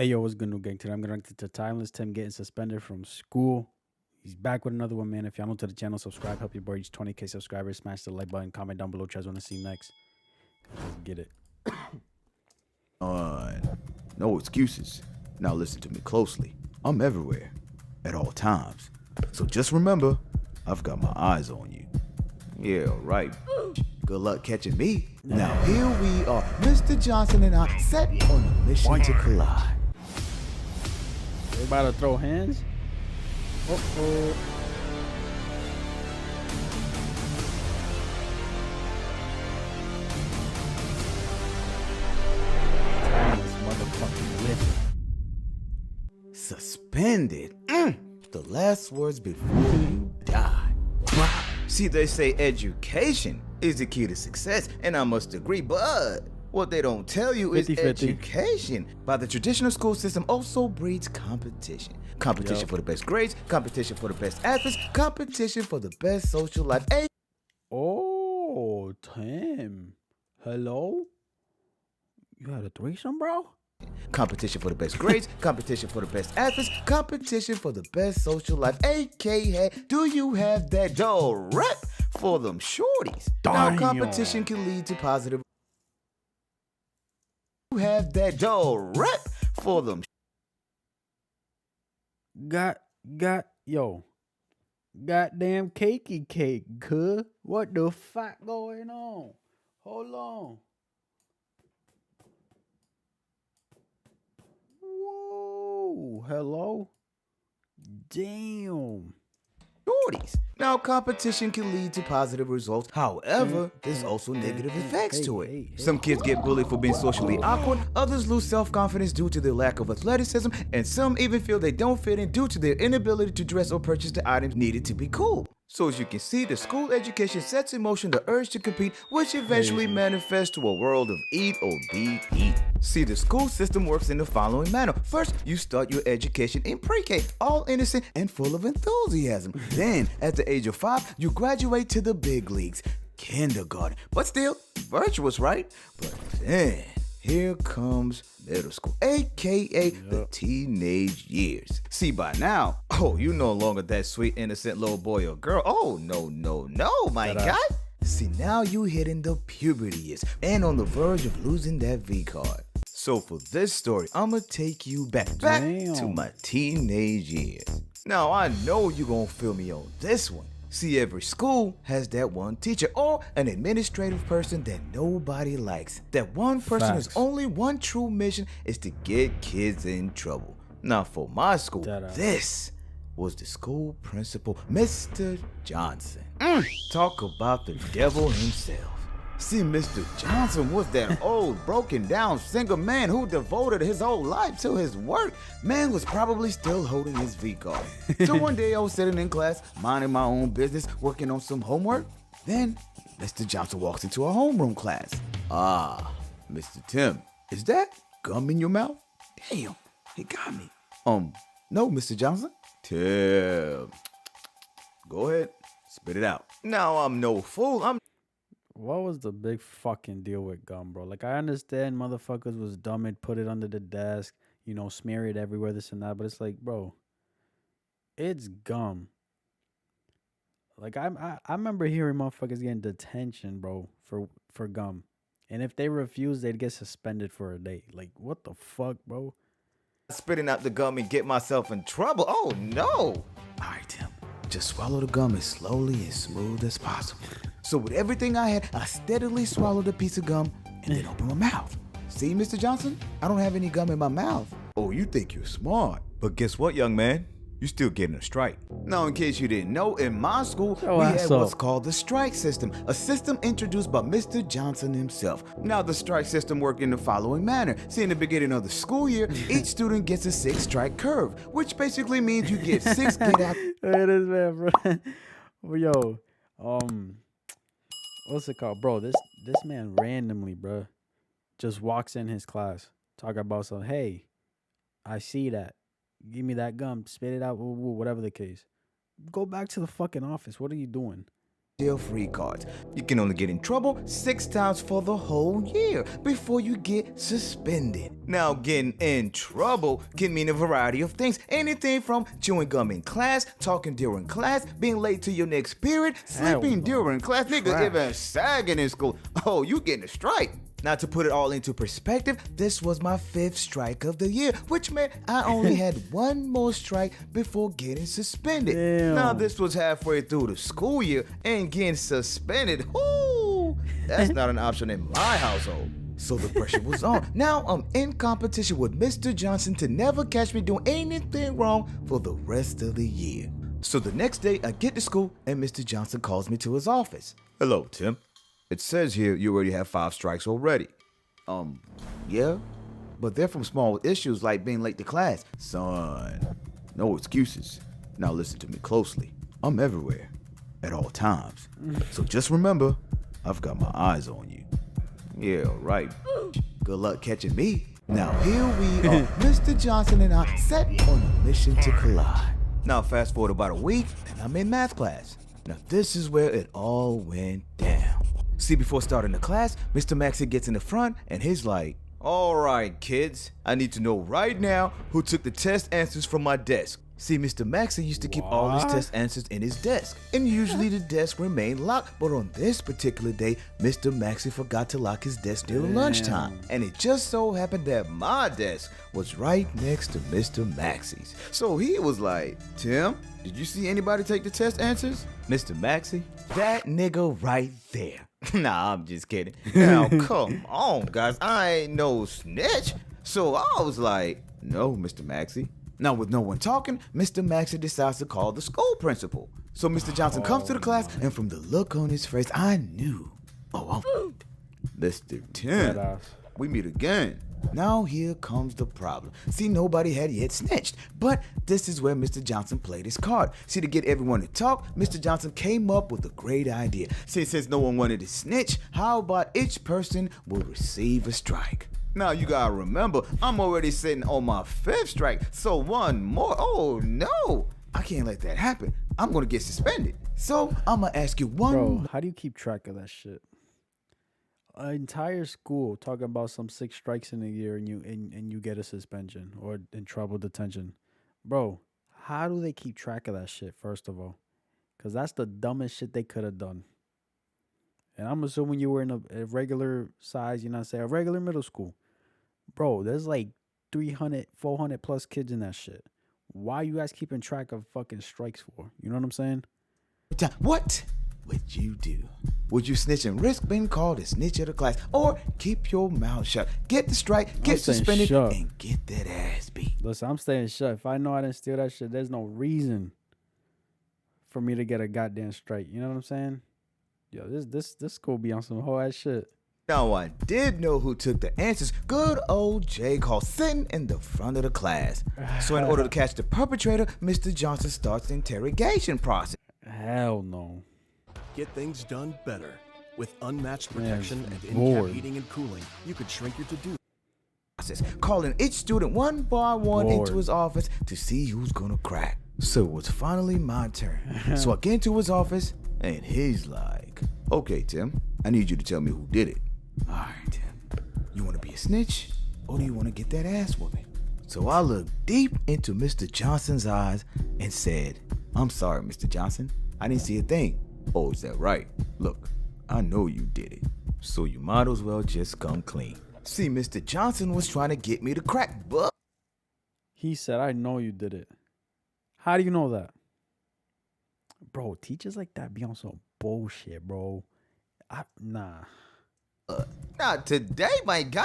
Hey yo, what's good, new gang? Today I'm gonna react to Timeless Tim getting suspended from school. He's back with another one, man. If y'all new to the channel, subscribe. Help your boy reach 20K subscribers. Smash the like button. Comment down below. Try want to see next. Let's get it. On. No excuses. Now listen to me closely. I'm everywhere, at all times. So just remember, I've got my eyes on you. Yeah, right. Good luck catching me. Now here we are, Mr. Johnson and I set on a mission to collide. They about to throw hands? Uh-oh. Timeless motherfucking living. Suspended. The last words before you die. Wow. See, they say education is the key to success, and I must agree, but what they don't tell you is 50-50. education by the traditional school system also breeds competition. Competition for the best grades, competition for the best athletes, competition for the best social life. Oh, Tim. Hello? You had a threesome, bro? Competition for the best grades, competition for the best athletes, competition for the best social life. AKA, do you have that direct for them shorties? Now, Damn. competition can lead to positive. You have that direct for them. Yo. Goddamn cakey cake, cuz. What the fuck going on? Hold on. Whoa. Hello? Damn. Shorties. Now, competition can lead to positive results. However, there's also negative effects to it. Some kids get bullied for being socially awkward, others lose self-confidence due to their lack of athleticism, and some even feel they don't fit in due to their inability to dress or purchase the items needed to be cool. So as you can see, the school education sets in motion the urge to compete, which eventually manifests to a world of eat or be eat. See, the school system works in the following manner. First, you start your education in pre-K, all innocent and full of enthusiasm. Then, at the age of 5, you graduate to the big leagues, kindergarten. But still, virtuous, right? But then, here comes middle school, aka the teenage years. See, by now, you no longer that sweet, innocent little boy or girl. Oh, no, my guy. See, now you hitting the puberty years and on the verge of losing that V card. So for this story, I'ma take you back to my teenage years. Now, I know you gonna feel me on this one. See, every school has that one teacher or an administrative person that nobody likes. That one person has only one true mission is to get kids in trouble. Now, for my school, this was the school principal, Mr. Johnson. Talk about the devil himself. See, Mr. Johnson was that old, broken down single man who devoted his whole life to his work. Man was probably still holding his V card. So one day I was sitting in class, minding my own business, working on some homework. Then Mr. Johnson walks into our homeroom class. Ah, Mr. Tim, is that gum in your mouth? Damn, he got me. No, Mr. Johnson. Tim, go ahead, spit it out. Now I'm no fool. What was the big fucking deal with gum, bro? Like, I understand motherfuckers was dumb and put it under the desk, you know, smear it everywhere, this and that. But it's like, bro, it's gum. Like, I remember hearing motherfuckers getting detention, bro, for gum. And if they refuse, they'd get suspended for a day. Like, what the fuck, bro? Spitting out the gum and get myself in trouble. Oh, no. All right, Tim. Just swallow the gum as slowly and smooth as possible. So with everything I had, I steadily swallowed a piece of gum and then opened my mouth. See, Mr. Johnson? I don't have any gum in my mouth. Oh, you think you're smart. But guess what, young man? You're still getting a strike. Now, in case you didn't know, in my school, we had what's called the strike system, a system introduced by Mr. Johnson himself. Now, the strike system worked in the following manner. See, in the beginning of the school year, each student gets a 6-strike curve, which basically means you get 6 get out. It is, man, bro. Well, yo, what's it called, bro? This man randomly, bro, just walks in his class, talk about some. Hey, I see that. Give me that gum, spit it out, whatever the case. Go back to the fucking office. What are you doing? jail-free cards. You can only get in trouble 6 times for the whole year before you get suspended. Now, getting in trouble can mean a variety of things. Anything from chewing gum in class, talking during class, being late to your next period, sleeping during class, niggas even sagging in school. Oh, you getting a strike. Now, to put it all into perspective, this was my 5th strike of the year, which meant I only had one more strike before getting suspended. Damn. Now, this was halfway through the school year, and getting suspended, whoo, that's not an option in my household. So the pressure was on. Now I'm in competition with Mr. Johnson to never catch me doing anything wrong for the rest of the year. So the next day, I get to school, and Mr. Johnson calls me to his office. Hello, Tim. It says here you already have 5 strikes already. Yeah? But they're from small issues like being late to class. Son, no excuses. Now listen to me closely. I'm everywhere, at all times. So just remember, I've got my eyes on you. Yeah, right. Good luck catching me. Now here we are, Mr. Johnson and I set on a mission to collide. Now fast forward about a week, and I'm in math class. Now this is where it all went down. See, before starting the class, Mr. Maxey gets in the front, and he's like, all right, kids, I need to know right now who took the test answers from my desk. See, Mr. Maxey used to keep all his test answers in his desk, and usually the desk remained locked, but on this particular day, Mr. Maxey forgot to lock his desk during lunchtime, and it just so happened that my desk was right next to Mr. Maxey's. So he was like, Tim, did you see anybody take the test answers? Mr. Maxey, that nigga right there. Nah, I'm just kidding. Now, come on, guys, I ain't no snitch. So I was like, no, Mr. Maxey. Now, with no one talking, Mr. Maxey decides to call the school principal. So Mr. Johnson comes to the class, and from the look on his face, I knew. Mr. Tim, we meet again. Now here comes the problem. See, nobody had yet snitched, but this is where Mr. Johnson played his card. See, to get everyone to talk, Mr. Johnson came up with a great idea. Since no one wanted to snitch, how about each person will receive a strike? Now you gotta remember, I'm already sitting on my 5th strike, so one more, oh no! I can't let that happen. I'm gonna get suspended. So I'm gonna ask you one. Bro, how do you keep track of that shit? An entire school talking about some 6 strikes in a year, and you get a suspension or in trouble detention. Bro, how do they keep track of that shit, first of all? Because that's the dumbest shit they could have done. And I'm assuming you were in a regular size, you know what I'm saying, a regular middle school. Bro, there's like 300, 400 plus kids in that shit. Why are you guys keeping track of fucking strikes for? You know what I'm saying? What would you do? Would you snitch and risk being called a snitch of the class, or keep your mouth shut, get the strike, get suspended, and get that ass beat? Listen, I'm staying shut. If I know I didn't steal that shit, there's no reason for me to get a goddamn strike. You know what I'm saying? Yo, this school be on some whole ass shit. Now I did know who took the answers. Good old Jake Hall sitting in the front of the class. So in order to catch the perpetrator, Mr. Johnson starts the interrogation process. Hell no. Get things done better. With unmatched protection and in-cab heating and cooling, you could shrink your to-do process, calling each student one by one into his office to see who's gonna crack. So it was finally my turn. So I get into his office, and he's like, okay, Tim, I need you to tell me who did it. All right, Tim, you want to be a snitch, or do you want to get that ass whooping? So I looked deep into Mr. Johnson's eyes and said, I'm sorry, Mr. Johnson, I didn't see a thing. Oh, is that right? Look, I know you did it, so you might as well just come clean. See, Mr. Johnson was trying to get me to crack, but he said, I know you did it. How do you know that? Bro, teachers like that be on some bullshit, bro. Nah. Not today, my guy.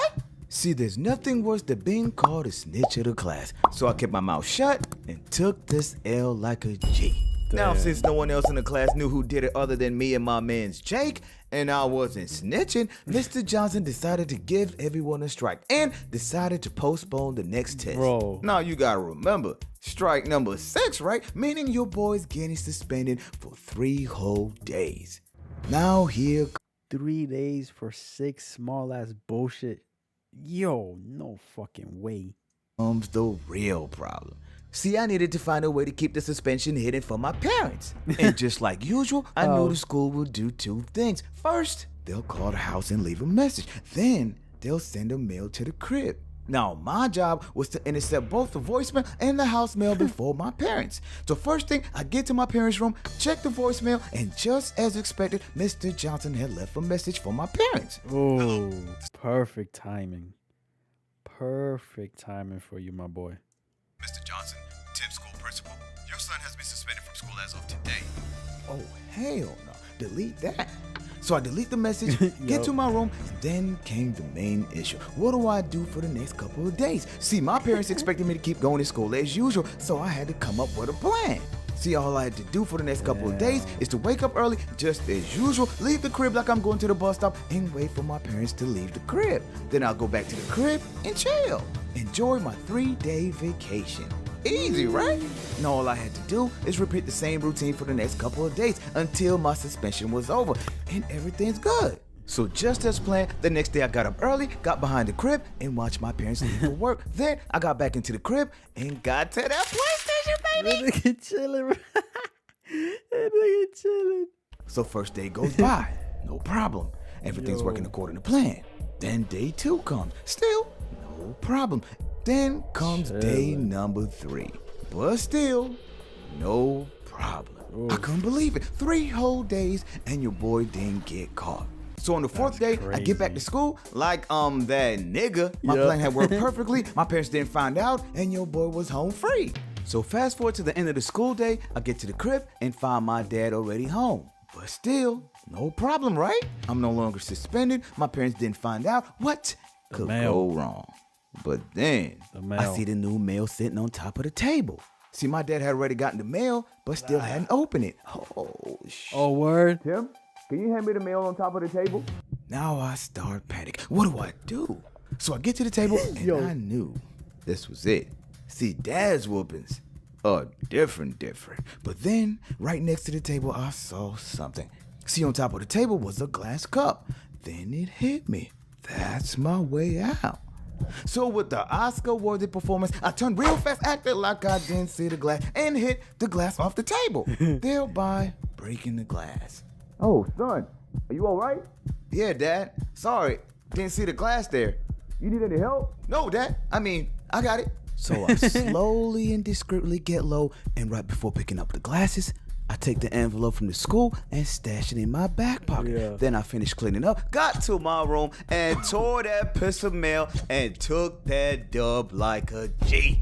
See, there's nothing worse than being called a snitch of the class. So I kept my mouth shut and took this L like a G. Damn. Now, since no one else in the class knew who did it other than me and my man's Jake, and I wasn't snitching, Mr. Johnson decided to give everyone a strike and decided to postpone the next test. Bro. Now, you gotta remember, strike number 6, right? Meaning your boy's getting suspended for 3 whole days. Now here 3 days for 6 small ass bullshit. Yo, no fucking way. comes the real problem. See, I needed to find a way to keep the suspension hidden from my parents. And just like usual, I knew the school would do two things. First, they'll call the house and leave a message. Then, they'll send a mail to the crib. Now, my job was to intercept both the voicemail and the house mail before my parents. So first thing, I get to my parents' room, check the voicemail, and just as expected, Mr. Johnson had left a message for my parents. Oh, perfect timing. Perfect timing for you, my boy. Mr. Johnson, Tim school principal, your son has been suspended from school as of today. Oh, hell no. Delete that. So I delete the message, get to my room, and then came the main issue. What do I do for the next couple of days? See, my parents expected me to keep going to school as usual, so I had to come up with a plan. See, all I had to do for the next couple of days is to wake up early, just as usual, leave the crib like I'm going to the bus stop, and wait for my parents to leave the crib. Then I'll go back to the crib and chill. Enjoy my 3-day vacation. Easy, right? And all I had to do is repeat the same routine for the next couple of days until my suspension was over, and everything's good. So just as planned, the next day I got up early, got behind the crib, and watched my parents leave for work. Then I got back into the crib and got to that PlayStation, baby! That nigga chilling, bro. That nigga chilling. So first day goes by, no problem. Everything's working according to plan. Then day 2 comes, still no problem. Then comes day number 3, but still no problem. I couldn't believe it. 3 whole days and your boy didn't get caught. So on the 4th day, I get back to school like that nigga. My plan had worked perfectly. My parents didn't find out and your boy was home free. So fast forward to the end of the school day, I get to the crib and find my dad already home. But still, no problem, right? I'm no longer suspended. My parents didn't find out. What could go wrong? But then, I see the new mail sitting on top of the table. See, my dad had already gotten the mail, but still hadn't opened it. Oh, shit. Oh, word? Tim, can you hand me the mail on top of the table? Now I start panicking. What do I do? So I get to the table, and I knew this was it. See, dad's whoopings are different. But then, right next to the table, I saw something. See, on top of the table was a glass cup. Then it hit me. That's my way out. So with the Oscar-worthy performance, I turned real fast, acted like I didn't see the glass, and hit the glass off the table, thereby breaking the glass. Oh, son, are you all right? Yeah, Dad. Sorry, didn't see the glass there. You need any help? No, Dad. I got it. So I slowly and discreetly get low, and right before picking up the glasses, I take the envelope from the school and stash it in my back pocket. Then I finished cleaning up, got to my room, and tore that piece of mail and took that dub like a G.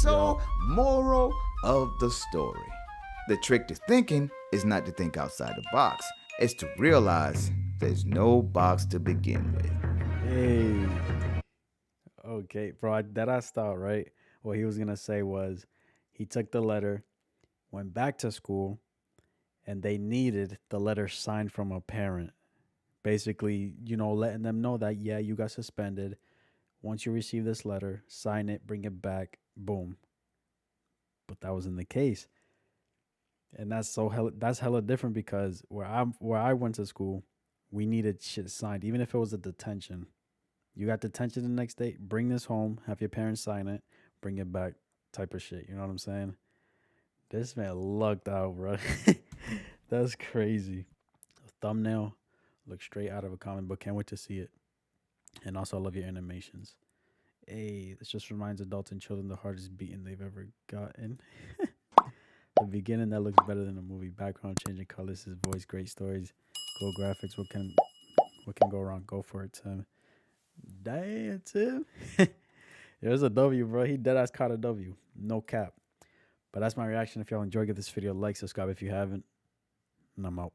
So, moral of the story. The trick to thinking is not to think outside the box. It's to realize there's no box to begin with. Hey. Okay, bro, that I thought, right? What he was going to say was he took the letter, went back to school, and they needed the letter signed from a parent. Basically, letting them know that, yeah, you got suspended. Once you receive this letter, sign it, bring it back, boom. But that wasn't the case. And that's hella different because where I went to school, we needed shit signed, even if it was a detention. You got detention the next day, bring this home, have your parents sign it, bring it back, type of shit. You know what I'm saying? This man lucked out, bro. That's crazy. Thumbnail looks straight out of a comic book. Can't wait to see it. And also, I love your animations. Hey, this just reminds adults and children the hardest beating they've ever gotten. The beginning that looks better than the movie. Background changing colors, his voice, great stories, cool graphics. What can go wrong? Go for it, Tim. Damn, Tim. There's a W, bro. He deadass caught a W. No cap. But that's my reaction. If y'all enjoyed, give this video a like, subscribe if you haven't. And I'm out.